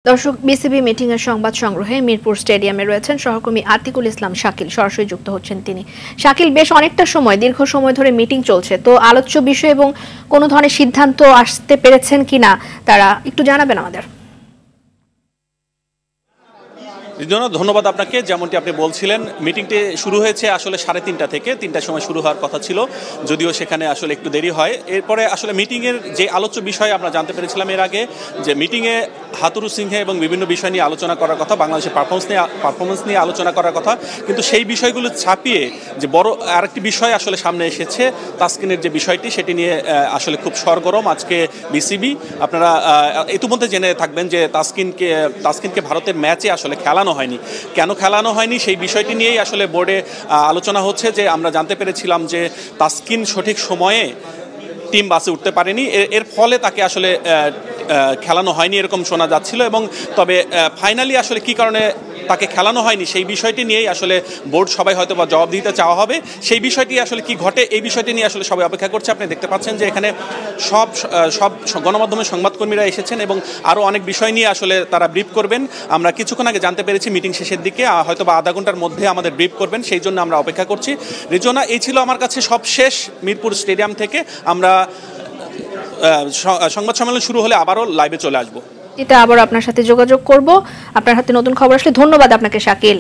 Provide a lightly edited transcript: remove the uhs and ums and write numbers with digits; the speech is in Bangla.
দর্শক, বিসিবি মিটিং এর সংবাদ সংগ্রহে মিরপুর স্টেডিয়ামে রয়েছেন সহকর্মী আতিকুল ইসলাম শাকিল। সরাসরি যুক্ত হচ্ছেন তিনি। শাকিল, বেশ অনেকটা সময়, দীর্ঘ সময় ধরে মিটিং চলছে, তো আলোচ্য বিষয় এবং কোনো ধরনের সিদ্ধান্ত আসতে পেরেছেন কিনা তারা একটু জানাবেন আমাদের। ধন্যবাদ আপনাকে। যেমনটি আপনি বলছিলেন, মিটিংটি শুরু হয়েছে আসলে 3:30 থেকে 3টার সময় শুরু হওয়ার কথা ছিল, যদিও সেখানে আসলে একটু দেরি হয়। এরপরে আসলে মিটিংয়ের যে আলোচ্য বিষয় আমরা জানতে পেরেছিলাম এর আগে, যে মিটিংয়ে হাতুরু সিংহে এবং বিভিন্ন বিষয় নিয়ে আলোচনা করার কথা, বাংলাদেশের পারফরমেন্স নিয়ে আলোচনা করার কথা, কিন্তু সেই বিষয়গুলো ছাপিয়ে যে বড় আরেকটি বিষয় আসলে সামনে এসেছে, তাসকিনের যে বিষয়টি, সেটি নিয়ে আসলে খুব সরগরম আজকে বিসিবি। আপনারা ইতিমধ্যে জেনে থাকবেন যে তাসকিনকে ভারতের ম্যাচে আসলে খেলানো হয়নি। কেন খেলানো হয়নি সেই বিষয়টি নিয়েই আসলে বোর্ডে আলোচনা হচ্ছে। যে আমরা জানতে পেরেছিলাম যে তাসকিন সঠিক সময়ে টিম বাসে উঠতে পারেনি, এর ফলে তাকে আসলে খেলানো হয়নি এরকম শোনা যাচ্ছিল। এবং তবে ফাইনালি আসলে কি কারণে তাকে খেলানো হয়নি সেই বিষয়টি নিয়েই আসলে বোর্ড সবাই হয়তো বা জবাব দিতে চাওয়া হবে। সেই বিষয়টি আসলে কি ঘটে, এই বিষয়টি নিয়ে আসলে সবাই অপেক্ষা করছে। আপনি দেখতে পাচ্ছেন যে এখানে সব গণমাধ্যমের সংবাদকর্মীরা এসেছেন এবং আরও অনেক বিষয় নিয়ে আসলে তারা ব্রিফ করবেন। আমরা কিছুক্ষণ আগে জানতে পেরেছি মিটিং শেষের দিকে হয়তো বা আধা ঘন্টার মধ্যে আমাদের ব্রিফ করবেন, সেই জন্য আমরা অপেক্ষা করছি। রিজওয়ানা, এই ছিল আমার কাছে সব শেষ মিরপুর স্টেডিয়াম থেকে। আমরা সংবাদ সম্মেলন শুরু হলে আবারও লাইভে চলে আসবো। এটা আবার আপনার সাথে যোগাযোগ করব। আপনার হাতে নতুন খবর আসলে। ধন্যবাদ আপনাকে শাকিল।